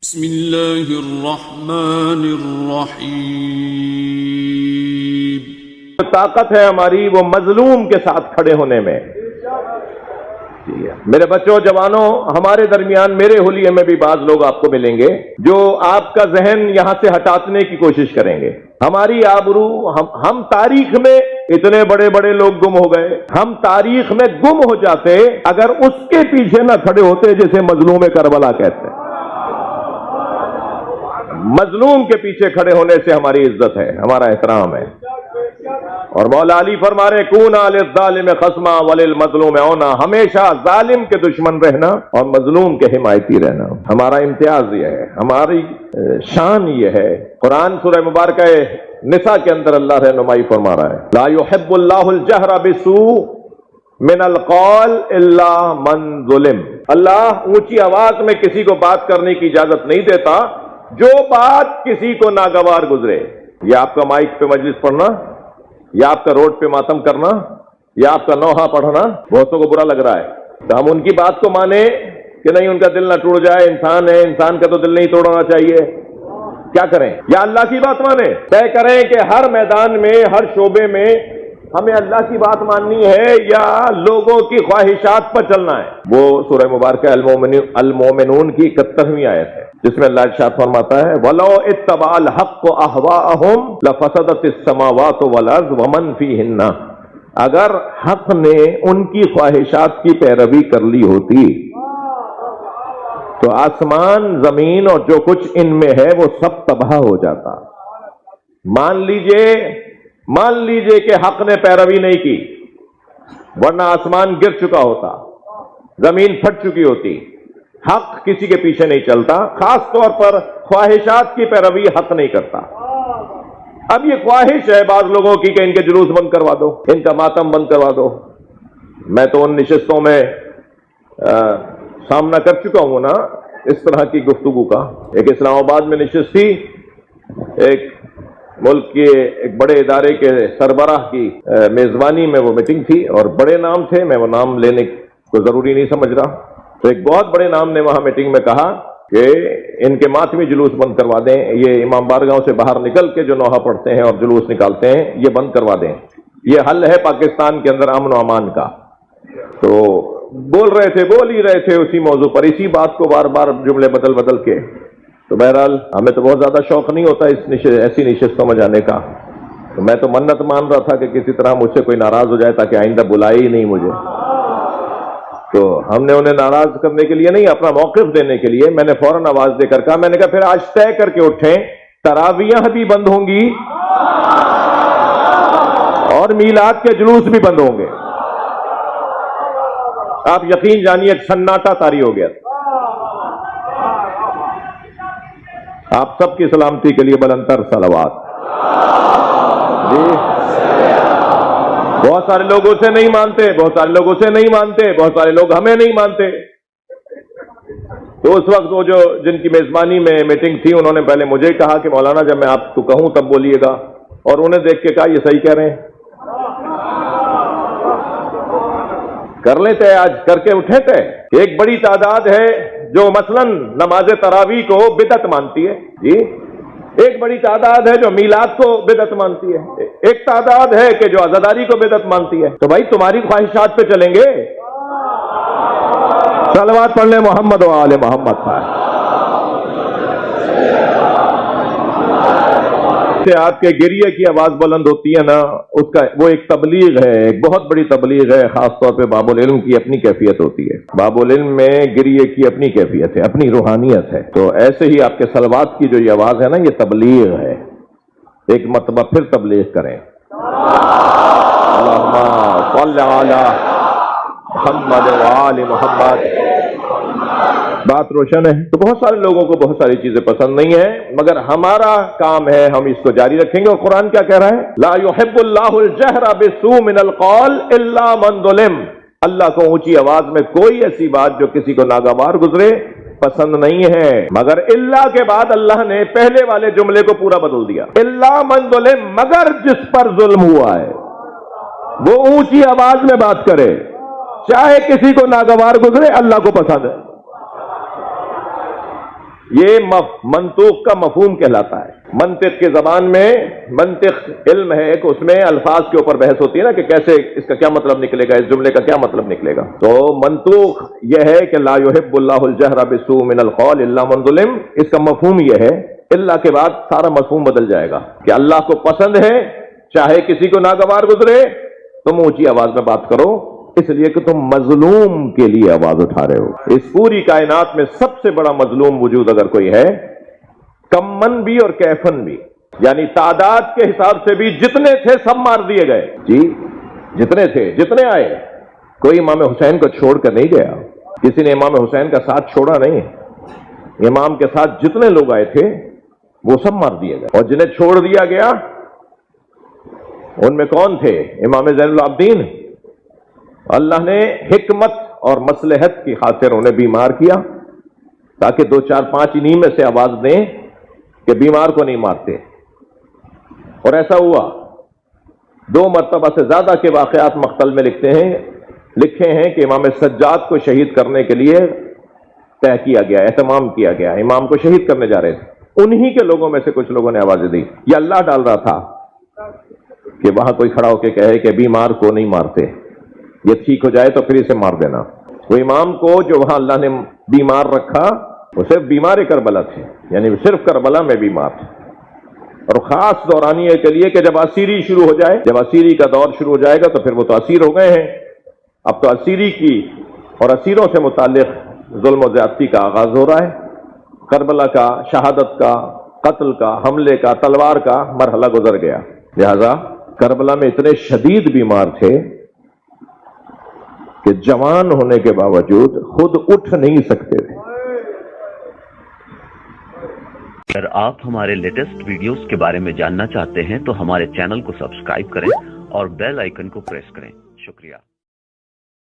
بسم اللہ الرحمن الرحیم۔ طاقت ہے ہماری وہ مظلوم کے ساتھ کھڑے ہونے میں۔ میرے بچوں جوانوں، ہمارے درمیان میرے حلیے میں بھی بعض لوگ آپ کو ملیں گے جو آپ کا ذہن یہاں سے ہٹانے کی کوشش کریں گے۔ ہماری آبرو ہم تاریخ میں اتنے بڑے بڑے لوگ گم ہو گئے، ہم تاریخ میں گم ہو جاتے اگر اس کے پیچھے نہ کھڑے ہوتے جسے مظلوم کربلا کہتے ہیں۔ مظلوم کے پیچھے کھڑے ہونے سے ہماری عزت ہے، ہمارا احترام ہے۔ اور مولا علی فرما رہے کونا للظالم خصما وللمظلوم عونا، ہمیشہ ظالم کے دشمن رہنا اور مظلوم کے حمایتی رہنا ہمارا امتیاز یہ ہے، ہماری شان یہ ہے۔ قرآن سورہ مبارکہ نساء کے اندر اللہ رہنمائی فرما رہا ہے لا يحب اللہ الجہر بالسوء من القول الا من ظلم، اللہ اونچی آواز میں کسی کو بات کرنے کی اجازت نہیں دیتا جو بات کسی کو ناگوار گزرے۔ یہ آپ کا مائک پہ مجلس پڑھنا، یا آپ کا روڈ پہ ماتم کرنا، یا آپ کا نوحہ پڑھنا بہتوں کو برا لگ رہا ہے، تو ہم ان کی بات کو مانیں کہ نہیں ان کا دل نہ ٹوٹ جائے، انسان ہے، انسان کا تو دل نہیں توڑنا چاہیے۔ کیا کریں؟ یا اللہ کی بات مانیں، طے کریں کہ ہر میدان میں ہر شعبے میں ہمیں اللہ کی بات ماننی ہے یا لوگوں کی خواہشات پر چلنا ہے۔ وہ سورہ مبارکہ المومنون کی 71ویں آیت ہے جس میں اللہ ارشاد فرماتا ہے وَلَوْ اتَّبَعَ الْحَقُّ أَهْوَاءَهُمْ لَفَسَدَتِ السَّمَاوَاتُ وَالْأَرْضُ وَمَنْ فِيهِنَّ، اگر حق نے ان کی خواہشات کی پیروی کر لی ہوتی تو آسمان زمین اور جو کچھ ان میں ہے وہ سب تباہ ہو جاتا۔ مان لیجئے کہ حق نے پیروی نہیں کی، ورنہ آسمان گر چکا ہوتا، زمین پھٹ چکی ہوتی۔ حق کسی کے پیچھے نہیں چلتا، خاص طور پر خواہشات کی پیروی حق نہیں کرتا۔ اب یہ خواہش ہے بعض لوگوں کی کہ ان کے جلوس بند کروا دو، ان کا ماتم بند کروا دو۔ میں تو ان نشستوں میں سامنا کر چکا ہوں نا اس طرح کی گفتگو کا۔ ایک اسلام آباد میں نشست تھی، ایک ملک کے ایک بڑے ادارے کے سربراہ کی میزبانی میں وہ میٹنگ تھی اور بڑے نام تھے، میں وہ نام لینے کو ضروری نہیں سمجھ رہا، تو ایک بہت بڑے نام نے وہاں میٹنگ میں کہا کہ ان کے ماتمی جلوس بند کروا دیں، یہ امام بارگاہ سے باہر نکل کے جو نوحہ پڑھتے ہیں اور جلوس نکالتے ہیں یہ بند کروا دیں، یہ حل ہے پاکستان کے اندر امن و امان کا۔ تو بول ہی رہے تھے اسی موضوع پر، اسی بات کو بار بار جملے بدل کے۔ تو بہرحال ہمیں تو بہت زیادہ شوق نہیں ہوتا ایسی نشستوں میں جانے کا، تو میں تو منت مان رہا تھا کہ کسی طرح مجھ سے کوئی ناراض ہو جائے تاکہ آئندہ بلائے ہی نہیں مجھے۔ تو ہم نے انہیں ناراض کرنے کے لیے نہیں، اپنا موقف دینے کے لیے میں نے فوراً آواز دے کر کہا، میں نے کہا پھر آج طے کر کے اٹھیں تراویحیں بھی بند ہوں گی اور میلاد کے جلوس بھی بند ہوں گے۔ آپ یقین جانیے سناٹا طاری ہو گیا۔ آپ سب کی سلامتی کے لیے بلندتر صلوات۔ جی بہت سارے لوگوں سے نہیں مانتے، بہت سارے لوگوں سے نہیں مانتے، بہت سارے لوگ ہمیں نہیں مانتے۔ تو اس وقت وہ جو جن کی میزبانی میں میٹنگ تھی انہوں نے پہلے مجھے کہا کہ مولانا جب میں آپ کو کہوں تب بولیے گا، اور انہیں دیکھ کے کہا یہ صحیح کہہ رہے ہیں، کر لیتے آج کر کے اٹھے تھے۔ ایک بڑی تعداد ہے جو مثلاً نماز تراویح کو بدعت مانتی ہے، جی ایک بڑی تعداد ہے جو میلاد کو بدعت مانتی ہے، ایک تعداد ہے کہ جو عزاداری کو بدعت مانتی ہے۔ تو بھائی تمہاری خواہشات پہ چلیں گے؟ صلوات پڑھ لیں محمد و آل محمد پر۔ آپ کے گریے کی آواز بلند ہوتی ہے نا، اس کا وہ ایک تبلیغ ہے، ایک بہت بڑی تبلیغ ہے، خاص طور پہ باب العلم کی اپنی کیفیت ہوتی ہے، باب العلم میں گریے کی اپنی کیفیت ہے، اپنی روحانیت ہے۔ تو ایسے ہی آپ کے صلوات کی جو یہ آواز ہے نا یہ تبلیغ ہے، ایک مرتبہ پھر تبلیغ کریں اللہم صل علی محمد و آل محمد۔ بات روشن ہے؟ تو بہت سارے لوگوں کو بہت ساری چیزیں پسند نہیں ہیں، مگر ہمارا کام ہے ہم اس کو جاری رکھیں گے۔ اور قرآن کیا کہہ رہا ہے لا يحب اللہ الجہر بالسوء من القول الا من ظلم، اللہ کو اونچی آواز میں کوئی ایسی بات جو کسی کو ناگوار گزرے پسند نہیں ہے، مگر اللہ کے بعد اللہ نے پہلے والے جملے کو پورا بدل دیا، الا من ظلم، مگر جس پر ظلم ہوا ہے وہ اونچی آواز میں بات کرے، چاہے کسی کو ناگوار گزرے اللہ کو پسند ہے۔ یہ منطوق کا مفہوم کہلاتا ہے۔ منطق کی زبان میں منطق علم ہے کہ اس میں الفاظ کے اوپر بحث ہوتی ہے نا کہ کیسے اس کا کیا مطلب نکلے گا، اس جملے کا کیا مطلب نکلے گا۔ تو منطوق یہ ہے کہ لا يحب اللہ الجہر بالسوء من القول الا من ظلم، اس کا مفہوم یہ ہے، اللہ کے بعد سارا مفہوم بدل جائے گا کہ اللہ کو پسند ہے چاہے کسی کو ناگوار گزرے تم اونچی آواز میں بات کرو، اس لیے کہ تم مظلوم کے لیے آواز اٹھا رہے ہو۔ اس پوری کائنات میں سب سے بڑا مظلوم وجود اگر کوئی ہے، کمن بھی اور کیفن بھی، یعنی تعداد کے حساب سے بھی جتنے تھے سب مار دیے گئے، جی جتنے تھے جتنے آئے، کوئی امام حسین کو چھوڑ کر نہیں گیا، کسی نے امام حسین کا ساتھ چھوڑا نہیں، امام کے ساتھ جتنے لوگ آئے تھے وہ سب مار دیے گئے، اور جنہیں چھوڑ دیا گیا ان میں کون تھے؟ امام زین العابدین۔ اللہ نے حکمت اور مصلحت کی خاطر انہیں بیمار کیا تاکہ 2 4 5 انہی میں سے آواز دیں کہ بیمار کو نہیں مارتے، اور ایسا ہوا۔ 2 مرتبہ سے زیادہ کے واقعات مقتل میں لکھے ہیں کہ امام سجاد کو شہید کرنے کے لیے طے کیا گیا، اہتمام کیا گیا، امام کو شہید کرنے جا رہے تھے، انہی کے لوگوں میں سے کچھ لوگوں نے آوازیں دی۔ یہ اللہ ڈال رہا تھا کہ وہاں کوئی کھڑا ہو کے کہے کہ بیمار کو نہیں مارتے، یہ ٹھیک ہو جائے تو پھر اسے مار دینا۔ وہ امام کو جو وہاں اللہ نے بیمار رکھا وہ صرف بیمار کربلا تھے، یعنی صرف کربلا میں بیمار تھے، اور خاص دورانیے کے لیے کہ جب اسیری شروع ہو جائے، جب اسیری کا دور شروع ہو جائے گا تو پھر وہ تو اسیر ہو گئے ہیں، اب تو اسیری کی اور اسیروں سے متعلق ظلم و زیادتی کا آغاز ہو رہا ہے۔ کربلا کا، شہادت کا، قتل کا، حملے کا، تلوار کا مرحلہ گزر گیا، لہذا کربلا میں اتنے شدید بیمار تھے کہ جوان ہونے کے باوجود خود اٹھ نہیں سکتے تھے۔ اگر آپ ہمارے لیٹسٹ ویڈیوز کے بارے میں جاننا چاہتے ہیں تو ہمارے چینل کو سبسکرائب کریں اور بیل آئیکن کو پریس کریں۔ شکریہ۔